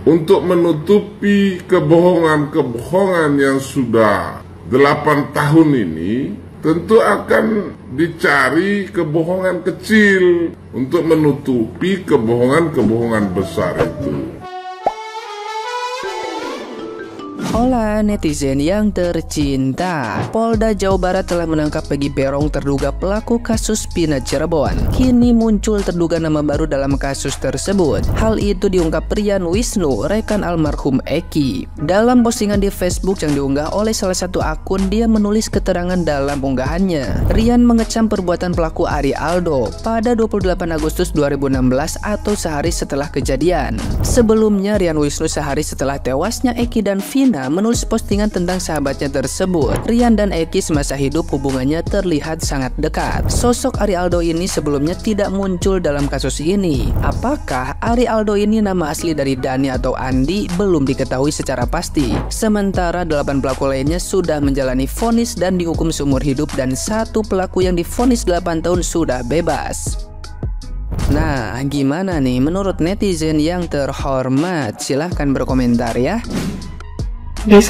untuk menutupi kebohongan-kebohongan yang sudah 8 tahun ini, tentu akan dicari kebohongan kecil untuk menutupi kebohongan-kebohongan besar itu. Hola netizen yang tercinta, Polda Jawa Barat telah menangkap Peggy Berong, terduga pelaku kasus Pina Cirebon. Kini muncul terduga nama baru dalam kasus tersebut. Hal itu diungkap Rian Wisnu, rekan almarhum Eki. Dalam postingan di Facebook yang diunggah oleh salah satu akun, dia menulis keterangan dalam unggahannya. Rian mengecam perbuatan pelaku Ari Aldo pada 28 Agustus 2016 atau sehari setelah kejadian. Sebelumnya, Rian Wisnu sehari setelah tewasnya Eki dan Vina menulis postingan tentang sahabatnya tersebut. Rian dan Eki semasa hidup hubungannya terlihat sangat dekat. Sosok Ari Aldo ini sebelumnya tidak muncul dalam kasus ini. Apakah Ari Aldo ini nama asli dari Dani atau Andi belum diketahui secara pasti. Sementara 8 pelaku lainnya sudah menjalani vonis dan dihukum seumur hidup, dan 1 pelaku yang divonis 8 tahun sudah bebas. Nah, gimana nih menurut netizen yang terhormat? Silahkan berkomentar ya. Guys,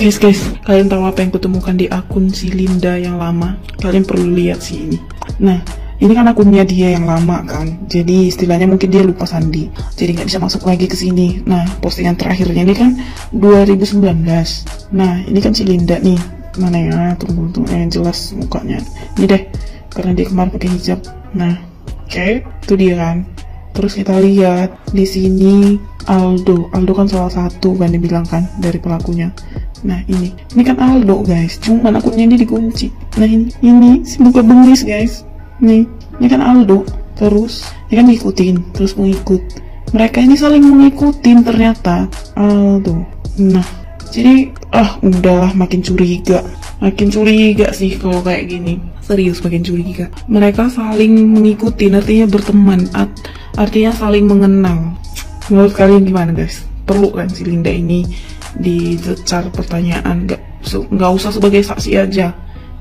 kalian tahu apa yang kutemukan di akun si Linda yang lama? Kalian perlu lihat sih ini. Nah, ini kan akunnya dia yang lama kan, jadi istilahnya mungkin dia lupa sandi, jadi nggak bisa masuk lagi ke sini. Nah, postingan terakhirnya ini kan 2019. Nah, ini kan si Linda nih, mana ya, tunggu yang jelas mukanya. Ini deh, karena dia kemarin pakai hijab. Nah, oke, itu dia kan. Terus kita lihat di sini Aldo kan salah satu kan dibilang kan dari pelakunya. Nah ini kan Aldo guys, cuman akunnya ini dikunci. Nah ini si muka bengis guys. Ini kan Aldo. Terus ini kan ngikutin, terus mengikut. Mereka ini saling mengikutin ternyata Aldo. Nah jadi udahlah, makin curiga sih kalau kayak gini. Serius makin curiga. Mereka saling mengikuti, artinya berteman, artinya saling mengenal. Menurut kalian gimana guys? Perlu kan si Linda ini dicecar pertanyaan? Nggak usah sebagai saksi aja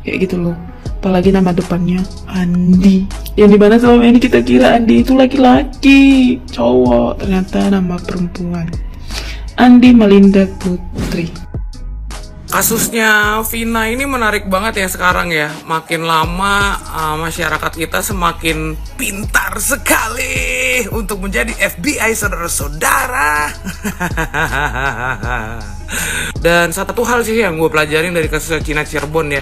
kayak gitu loh. Apalagi nama depannya Andi, yang dimana selama ini kita kira Andi itu laki-laki, cowok, ternyata nama perempuan. Andi Melinda Putri. Kasusnya Vina ini menarik banget ya sekarang ya. Makin lama masyarakat kita semakin pintar sekali untuk menjadi FBI saudara-saudara. Dan satu hal sih yang gue pelajarin dari kasus Vina Cirebon ya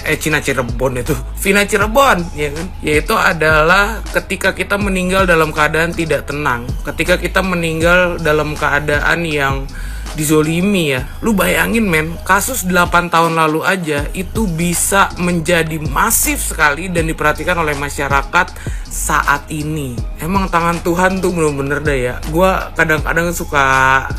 kan, yaitu adalah ketika kita meninggal dalam keadaan tidak tenang, ketika kita meninggal dalam keadaan yang dizolimi ya. Lu bayangin men, kasus 8 tahun lalu aja itu bisa menjadi masif sekali dan diperhatikan oleh masyarakat saat ini. Emang tangan Tuhan tuh bener-bener dah ya. Gua kadang-kadang suka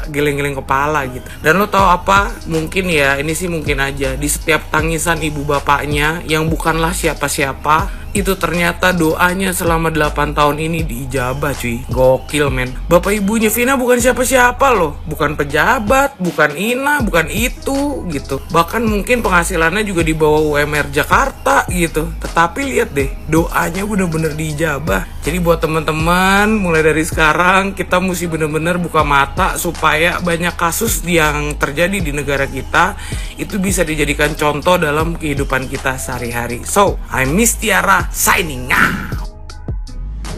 geleng-geleng kepala gitu. Dan lo tau apa? Mungkin ya, ini sih mungkin aja, di setiap tangisan ibu bapaknya yang bukanlah siapa-siapa, itu ternyata doanya selama 8 tahun ini diijabah cuy. Gokil men. Bapak ibunya Vina bukan siapa-siapa loh. Bukan pejabat, bukan ina, bukan itu gitu. Bahkan mungkin penghasilannya juga di bawah UMR Jakarta gitu. Tetapi lihat deh, doanya bener-bener diijabah. Jadi buat teman-teman, mulai dari sekarang kita mesti bener-bener buka mata supaya banyak kasus yang terjadi di negara kita itu bisa dijadikan contoh dalam kehidupan kita sehari-hari. So, I'm Miss Tiara signing out.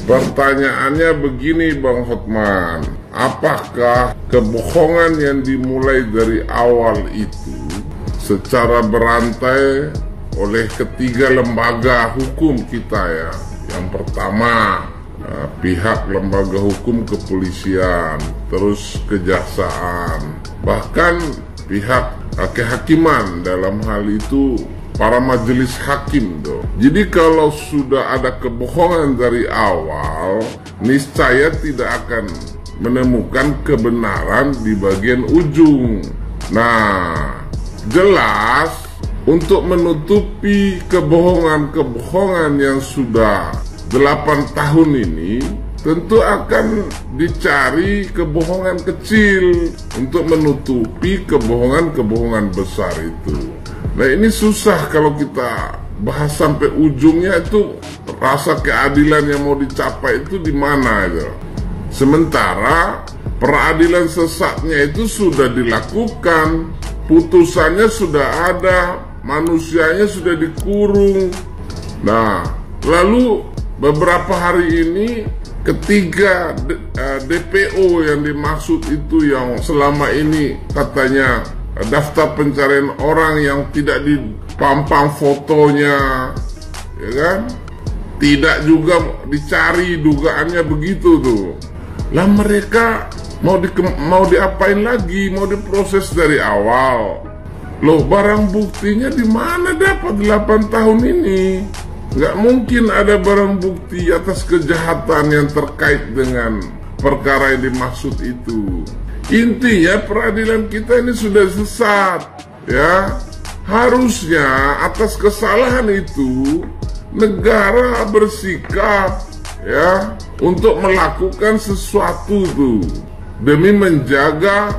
Pertanyaannya begini Bang Hotman, apakah kebohongan yang dimulai dari awal itu secara berantai oleh ketiga lembaga hukum kita ya? Yang pertama pihak lembaga hukum kepolisian, terus kejaksaan, bahkan pihak kehakiman, dalam hal itu para majelis hakim tuh. Jadi kalau sudah ada kebohongan dari awal, niscaya tidak akan menemukan kebenaran di bagian ujung. Nah, jelas untuk menutupi kebohongan-kebohongan yang sudah 8 tahun ini, tentu akan dicari kebohongan kecil untuk menutupi kebohongan-kebohongan besar itu. Nah ini susah kalau kita bahas sampai ujungnya, itu rasa keadilan yang mau dicapai itu di mana itu. Sementara Peradilan sesatnya itu sudah dilakukan, putusannya sudah ada, manusianya sudah dikurung. Nah, lalu beberapa hari ini ketiga DPO yang dimaksud itu yang selama ini katanya daftar pencarian orang yang tidak dipampang fotonya, ya kan? Tidak juga dicari, dugaannya begitu tuh. Lah mereka mau diapain lagi? Mau diproses dari awal. Loh, barang buktinya di mana dapat 8 tahun ini? Nggak mungkin ada barang bukti atas kejahatan yang terkait dengan perkara yang dimaksud itu. Intinya peradilan kita ini sudah sesat, ya. Harusnya atas kesalahan itu negara bersikap, ya, untuk melakukan sesuatu tuh demi menjaga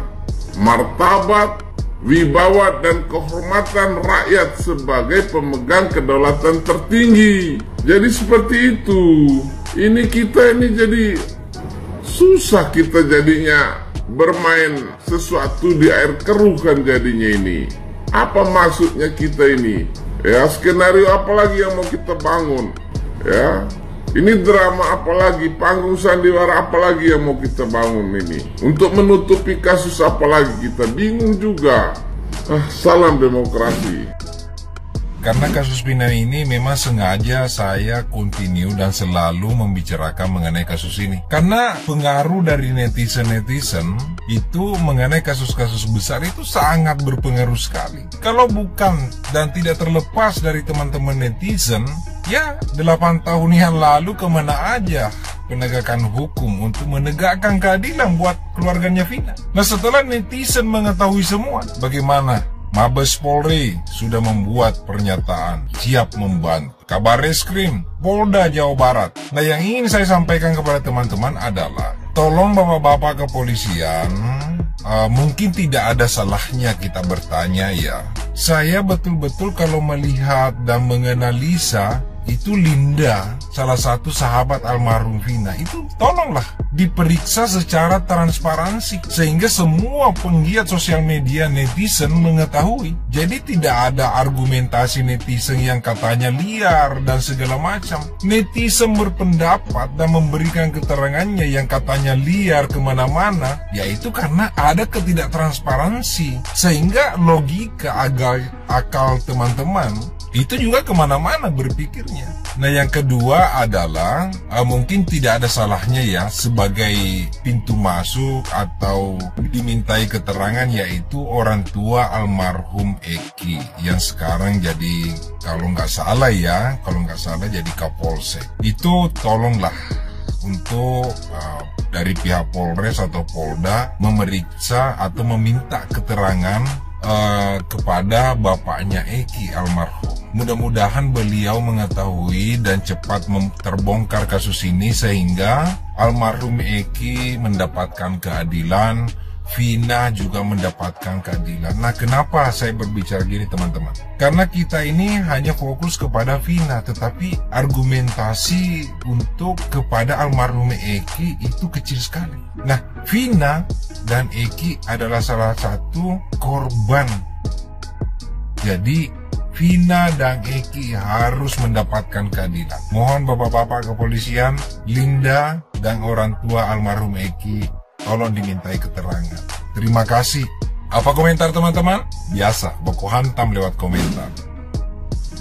martabat, wibawa dan kehormatan rakyat sebagai pemegang kedaulatan tertinggi. Jadi seperti itu. Ini kita ini jadi susah, kita jadinya bermain sesuatu di air keruh kan jadinya ini. Apa maksudnya kita ini? Ya, skenario apa lagi yang mau kita bangun? Ya, ini drama apa lagi? Panggung sandiwara apa lagi yang mau kita bangun ini? Untuk menutupi kasus apa lagi? Kita bingung juga. Salam demokrasi. Karena kasus Vina ini memang sengaja saya continue dan selalu membicarakan mengenai kasus ini. Karena pengaruh dari netizen-netizen itu mengenai kasus-kasus besar itu sangat berpengaruh sekali. Kalau bukan dan tidak terlepas dari teman-teman netizen, ya 8 tahun yang lalu kemana aja penegakan hukum untuk menegakkan keadilan buat keluarganya Vina. Nah, setelah netizen mengetahui semua, bagaimana? Mabes Polri sudah membuat pernyataan siap membantu. Kabar Reskrim Polda Jawa Barat. Nah, yang ingin saya sampaikan kepada teman-teman adalah tolong bapak-bapak kepolisian, mungkin tidak ada salahnya kita bertanya ya. Saya betul-betul kalau melihat dan menganalisa itu Linda, salah satu sahabat almarhum Vina, itu tolonglah diperiksa secara transparansi sehingga semua penggiat sosial media netizen mengetahui. Jadi tidak ada argumentasi netizen yang katanya liar dan segala macam. Netizen berpendapat dan memberikan keterangannya yang katanya liar kemana-mana, yaitu karena ada ketidaktransparansi sehingga logika akal teman-teman itu juga kemana-mana berpikirnya. Nah, yang kedua adalah mungkin tidak ada salahnya ya sebagai pintu masuk atau dimintai keterangan, yaitu orang tua almarhum Eki yang sekarang jadi kalau nggak salah jadi Kapolsek. Itu tolonglah untuk dari pihak Polres atau Polda memeriksa atau meminta keterangan kepada bapaknya Eki almarhum. Mudah-mudahan beliau mengetahui dan cepat terbongkar kasus ini sehingga almarhum Eki mendapatkan keadilan, Vina juga mendapatkan keadilan. Nah, kenapa saya berbicara gini teman-teman? Karena kita ini hanya fokus kepada Vina, tetapi argumentasi untuk kepada almarhum Eki itu kecil sekali. Nah, Vina dan Eki adalah salah satu korban. Jadi Vina dan Eki harus mendapatkan keadilan. Mohon bapak-bapak kepolisian, Linda dan orang tua almarhum Eki tolong dimintai keterangan. Terima kasih. Apa komentar teman-teman? Biasa, baku hantam lewat komentar.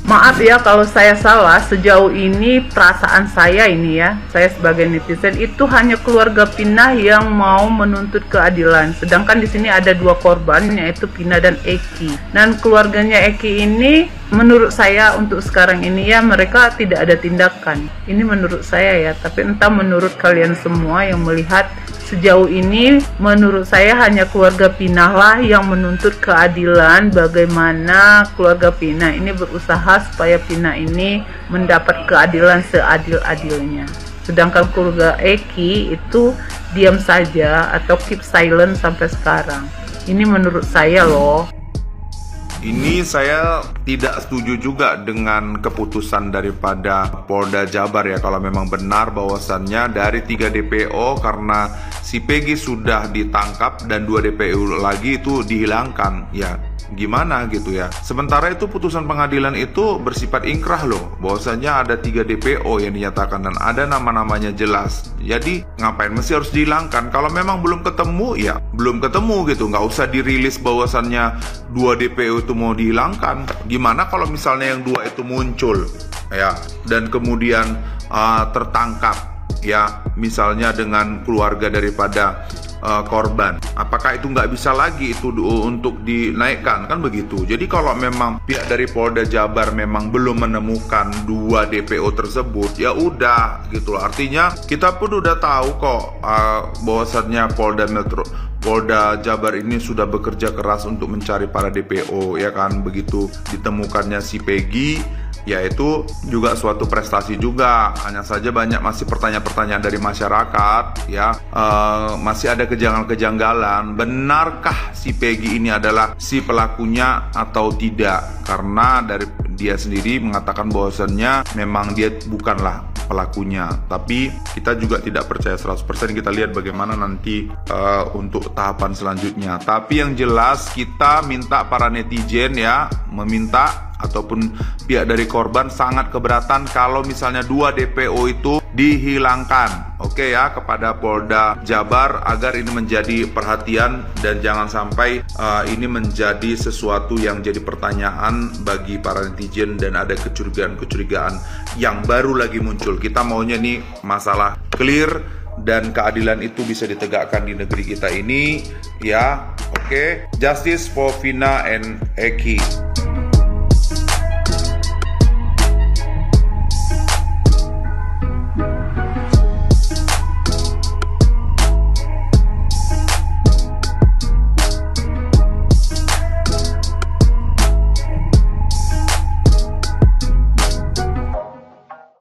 Maaf ya kalau saya salah, sejauh ini perasaan saya ini ya, saya sebagai netizen itu hanya keluarga Vina yang mau menuntut keadilan. Sedangkan di sini ada dua korban, yaitu Vina dan Eki. Dan keluarganya Eki ini menurut saya untuk sekarang ini ya mereka tidak ada tindakan. Ini menurut saya ya, tapi entah menurut kalian semua yang melihat. Sejauh ini menurut saya hanya keluarga Vina lah yang menuntut keadilan, bagaimana keluarga Vina ini berusaha supaya Vina ini mendapat keadilan seadil-adilnya. Sedangkan keluarga Eki itu diam saja atau keep silent sampai sekarang. Ini menurut saya loh. Ini saya tidak setuju juga dengan keputusan daripada Polda Jabar ya, kalau memang benar bahwasannya dari 3 DPO karena si Peggy sudah ditangkap dan 2 DPO lagi itu dihilangkan ya. Gimana gitu ya. Sementara itu putusan pengadilan itu bersifat ingkrah loh, bahwasanya ada 3 DPO yang dinyatakan dan ada nama-namanya jelas. Jadi ngapain mesti harus dihilangkan? Kalau memang belum ketemu ya belum ketemu gitu, nggak usah dirilis bahwasannya 2 DPO itu mau dihilangkan. Gimana kalau misalnya yang 2 itu muncul ya dan kemudian tertangkap ya, misalnya dengan keluarga daripada korban, apakah itu nggak bisa lagi itu untuk dinaikkan, kan begitu. Jadi kalau memang pihak dari Polda Jabar memang belum menemukan 2 DPO tersebut, ya udah gitu loh. Artinya kita pun udah tahu kok bahwasannya Polda Jabar ini sudah bekerja keras untuk mencari para DPO ya kan. Begitu ditemukannya si Peggy, yaitu juga suatu prestasi juga. Hanya saja banyak masih pertanyaan-pertanyaan dari masyarakat ya, masih ada kejanggalan. Benarkah si Peggy ini adalah si pelakunya atau tidak? Karena dari dia sendiri mengatakan bahwasannya memang dia bukanlah pelakunya. Tapi kita juga tidak percaya 100%. Kita lihat bagaimana nanti untuk tahapan selanjutnya. Tapi yang jelas kita minta para netizen ya, meminta ataupun pihak dari korban sangat keberatan kalau misalnya 2 DPO itu dihilangkan. Oke ya, kepada Polda Jabar agar ini menjadi perhatian dan jangan sampai ini menjadi sesuatu yang jadi pertanyaan bagi para netizen dan ada kecurigaan-kecurigaan yang baru lagi muncul. Kita maunya nih masalah clear dan keadilan itu bisa ditegakkan di negeri kita ini ya. Oke, justice for Vina and Eki.